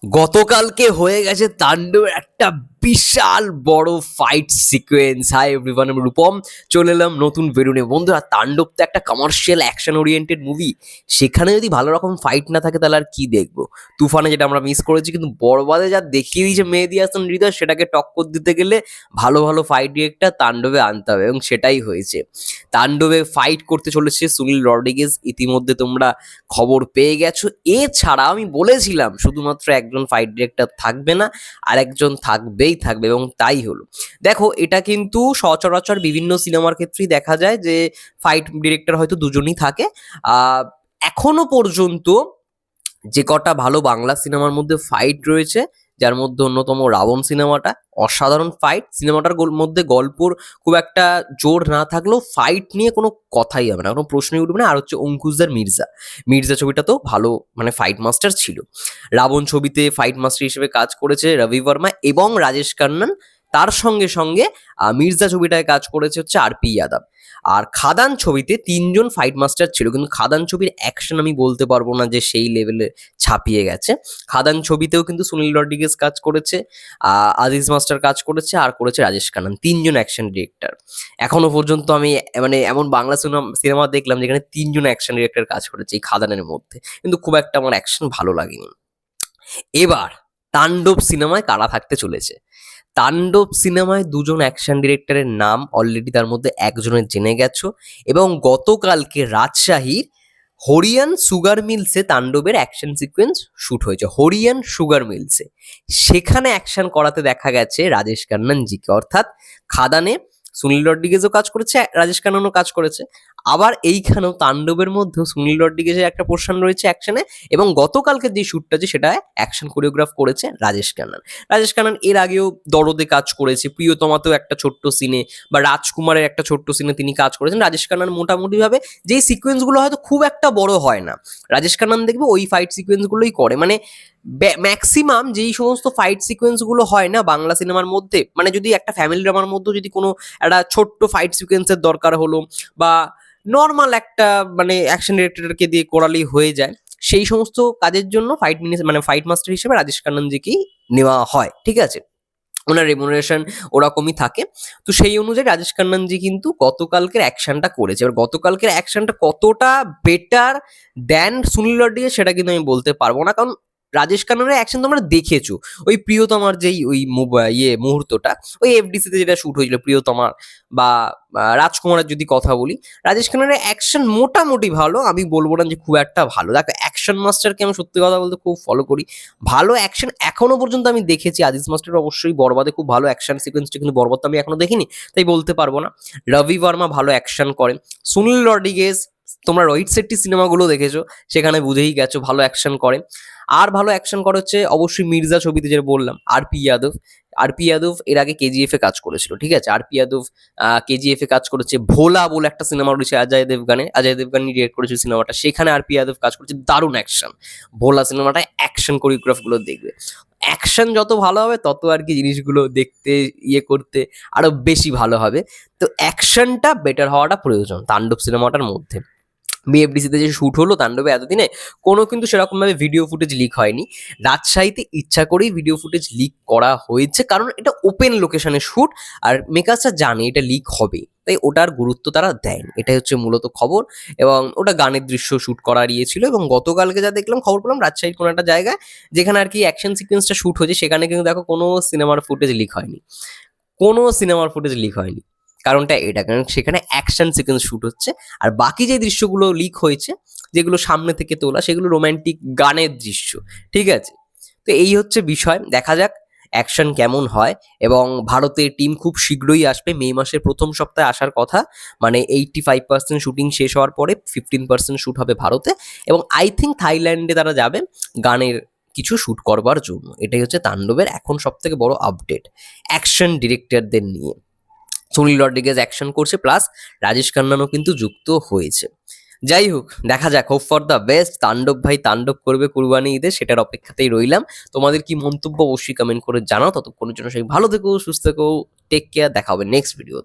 গতকালকে হয়ে গেছে তাণ্ডবের একটা বিশাল বড় ফাইট সিকোয়েন্স। হাই এভরিওয়ান, আমি রূপম চলে এলাম নতুন ভিডিও নিয়ে। বন্ধুরা, তাণ্ডব তো একটা কমার্শিয়াল অ্যাকশন ওরিয়েন্টেড মুভি। সেখানে যদি ভালো রকম ফাইট না থাকে তাহলে আর কি দেখবো? তুফানে যেটা আমরা মিস করেছি, কিন্তু বরবাদে যা দেখিয়ে দিয়েছে মেহেদী হাসান হৃদয়, সেটাকে টক্কর দিতে গেলে ভালো ভালো ফাইট ডিরেক্টর তাণ্ডবে আনতে হবে, এবং সেটাই হয়েছে। তাণ্ডবে ফাইট করতে চলেছে সুনীল রড্রিগেজ, ইতিমধ্যে তোমরা খবর পেয়ে গেছো। এছাড়া আমি বলেছিলাম শুধুমাত্র একজন ফাইট ডিরেক্টর থাকবে না, আর একজন থাকবেই থাকবে, এবং তাই হলো। দেখো, এটা কিন্তু সচরাচর বিভিন্ন সিনেমার ক্ষেত্রেই দেখা যায় যে ফাইট ডিরেক্টর হয়তো দুজনই থাকে। আহ এখনো পর্যন্ত যে কটা ভালো বাংলা সিনেমার মধ্যে ফাইট রয়েছে, যার মধ্যে অন্যতম রাবণ সিনেমাটা অসাধারণ ফাইট। সিনেমাটার মধ্যে গল্পর খুব একটা জোর না থাকলেও ফাইট নিয়ে কোনো কথাই হবে না, কোনো প্রশ্নই উঠবে না। আর হচ্ছে অঙ্কুশদার মির্জা, মির্জা ছবিটা তো ভালো, মানে ফাইট মাস্টার ছিল। রাবণ ছবিতে ফাইট মাস্টার হিসেবে কাজ করেছে রবি বর্মা এবং রাজেশ কান্নান। তার সঙ্গে সঙ্গে মির্জা ছবিটায় কাজ করেছে হচ্ছে আর.পি. যাদব। আর খাদান ছবিতে তিনজন ফাইট মাস্টার ছিল, কিন্তু খাদান ছবির অ্যাকশন আমি বলতে পারবো না যে সেই লেভেলে ছাপিয়ে গেছে। খাদান ছবিতেও কিন্তু সুনীল রড্রিগেজ কাজ করেছে, আজিজ মাস্টার কাজ করেছে, আর করেছে রাজেশ খান্নান। তিনজন অ্যাকশন ডিরেক্টর। এখনো পর্যন্ত আমি মানে এমন বাংলা সিনেমা দেখলাম যেখানে তিনজন অ্যাকশন ডিরেক্টর কাজ করেছে এই খাদানের মধ্যে, কিন্তু খুব একটা আমার অ্যাকশন ভালো লাগেনি। এবার তাণ্ডব সিনেমায় কারা থাকতে চলেছে? তাণ্ডব সিনেমায় দুজন অ্যাকশন ডিরেক্টরের নাম অলরেডি তার মধ্যে একজনের জেনে গেছো, এবং গতকালকে রাজশাহীর হরিয়ান সুগার মিলসে তাণ্ডবের অ্যাকশন সিকোয়েন্স শুট হয়েছে। হরিয়ান সুগার মিলসে সেখানে অ্যাকশন করাতে দেখা গেছে রাজেশ কান্নানজিকে, অর্থাৎ খাদানে সুনীল রড্রিগেজও কাজ করেছে, রাজেশ খান্নানও কাজ করেছে। আবার এইখানেও তাণ্ডবের মধ্যেও সুনীল রড্রিগেজের একটা পোর্শন রয়েছে অ্যাকশনে, এবং গতকালকে যে শ্যুটটা আছে সেটা অ্যাকশন কোরিওগ্রাফ করেছে রাজেশ খান্নান। রাজেশ খান্নান এর আগেও দরদে কাজ করেছে, প্রিয়তমাতেও একটা ছোট্ট সিনে, বা রাজকুমারের একটা ছোট্ট সিনে তিনি কাজ করেছেন। রাজেশ খান্নান মোটামুটিভাবে যেই সিকোয়েন্সগুলো হয়তো খুব একটা বড় হয় না, রাজেশ খান্নান দেখবে ওই ফাইট সিকোয়েন্সগুলোই করে। মানে ম্যাক্সিমাম যেই সমস্ত ফাইট সিকোয়েন্সগুলো হয় না বাংলা সিনেমার মধ্যে, মানে যদি একটা ফ্যামিলি ড্রামার মধ্যে যদি কোনো একটা ছোট্ট ফাইট সিকোয়েন্সের দরকার হলো, বা নর্মাল একটা মানে অ্যাকশন ডিরেক্টরকে দিয়ে করালেই হয়ে যায়, সেই সমস্ত কাজের জন্য মানে ফাইট মাস্টার হিসেবে রাজেশ খান্নানজিকেই নেওয়া হয়, ঠিক আছে? ওনার রেমুনারেশন ওরকমই থাকে। তো সেই অনুযায়ী রাজেশ খান্নানজি কিন্তু গতকালকের অ্যাকশনটা করেছে। এবার গতকালকের অ্যাকশনটা কতটা বেটার দ্যান সুনীল রড্রিগেজ সেটা কিন্তু আমি বলতে পারবো না, কারণ রাজেশ খান্নানের অ্যাকশন তোমরা দেখেছো। ওই প্রিয়তমার যেই ওই মুহূর্তটা, ওই এফডিসিতে যেটা শুট হয়েছিল প্রিয়তমার, বা রাজকুমারের যদি কথা বলি, রাজেশ খান্নানের অ্যাকশন মোটামুটি ভালো, আমি বলবো না যে খুব একটা ভালো। দেখো, অ্যাকশন মাস্টারকে আমি সত্যি কথা বলতে খুব ফলো করি। ভালো অ্যাকশন এখনো পর্যন্ত আমি দেখেছি আজিজ মাস্টার, অবশ্যই বরবাদে খুব ভালো অ্যাকশন সিকোয়েন্সটা, কিন্তু বরবাদ তো আমি এখনো দেখিনি, তাই বলতে পারবো না। রবি বর্মা ভালো অ্যাকশন করেন। সুনীল রড্রিগেজ, তোমরা রোহিত শেট্টি সিনেমাগুলো দেখেছো, সেখানে বুঝেই গেছো ভালো অ্যাকশন করে। আর ভালো অ্যাকশন করে হচ্ছে অবশ্যই মির্জা ছবিতে, যেটা বললাম, আর.পি. যাদব। আর.পি. যাদব এর আগে কেজিএফ এ কাজ করেছিল, ঠিক আছে? আর.পি. যাদব কেজিএফ এ কাজ করেছে। ভোলা বলে একটা সিনেমা রয়েছে অজয় দেবগানি ডিরেক্ট করেছে সিনেমাটা, সেখানে আর.পি. যাদব কাজ করেছে, দারুণ অ্যাকশন। ভোলা সিনেমাটায় অ্যাকশন কোরিওগ্রাফগুলো দেখবে, অ্যাকশন যত ভালো হবে তত আর কি জিনিসগুলো দেখতে করতে আরো বেশি ভালো হবে। তো অ্যাকশনটা বেটার হওয়াটা প্রয়োজন তাণ্ডব সিনেমাটার মধ্যে। বিএফডিসিতে যে শ্যুট হলো তাণ্ডবে এতদিনে, কোনো কিন্তু সেরকমভাবে ভিডিও ফুটেজ লিক হয়নি। রাজশাহীতে ইচ্ছা করেই ভিডিও ফুটেজ লিক করা হয়েছে, কারণ এটা ওপেন লোকেশনে শ্যুট, আর মেকার্সরা জানে এটা লিক হবে, তাই ওটার গুরুত্ব তারা দেয়নি। এটাই হচ্ছে মূলত খবর। এবং ওটা গানের দৃশ্য শ্যুট করা গিয়েছিল, এবং গতকালকে যা দেখলাম, খবর পেলাম রাজশাহীর কোনো একটা জায়গায় যেখানে আর কি অ্যাকশন সিকোয়েন্সটা শ্যুট হয়েছে, সেখানে কিন্তু দেখো কোনো সিনেমার ফুটেজ লিক হয়নি, কোনো সিনেমার ফুটেজ লিক হয়নি। কারণটা এটা, কারণ সেখানে অ্যাকশন সিকোয়েন্স শুট হচ্ছে। আর বাকি যে দৃশ্যগুলো লিক হয়েছে, যেগুলো সামনে থেকে তোলা, সেগুলো রোমান্টিক গানের দৃশ্য, ঠিক আছে? তো এই হচ্ছে বিষয়, দেখা যাক অ্যাকশন কেমন হয়। এবং ভারতের টিম খুব শীঘ্রই আসবে, মে মাসের প্রথম সপ্তাহে আসার কথা। মানে 85% শুটিং শেষ হওয়ার পরে 15% শুট হবে ভারতে, এবং আই থিঙ্ক থাইল্যান্ডে তারা যাবে গানের কিছু শুট করবার জন্য। এটাই হচ্ছে তাণ্ডবের এখন সব থেকে বড় আপডেট অ্যাকশন ডিরেক্টরদের নিয়ে। সুনীল রড্রিগেজ অ্যাকশন করছে, প্লাস রাজেশ খান্নানও কিন্তু যুক্ত হয়েছে। যাই হোক, দেখা যাক, হোপ ফর দ্য বেস্ট। তাণ্ডব ভাই তাণ্ডব করবে কুরবানি ঈদে, সেটার অপেক্ষাতেই রইলাম। তোমাদের কি মন্তব্য অবশ্যই কমেন্ট করে জানাও। ততক্ষণের জন্য সবাই ভালো থেকো, সুস্থ থেকো, টেক কেয়ার, দেখা হবে নেক্সট ভিডিও।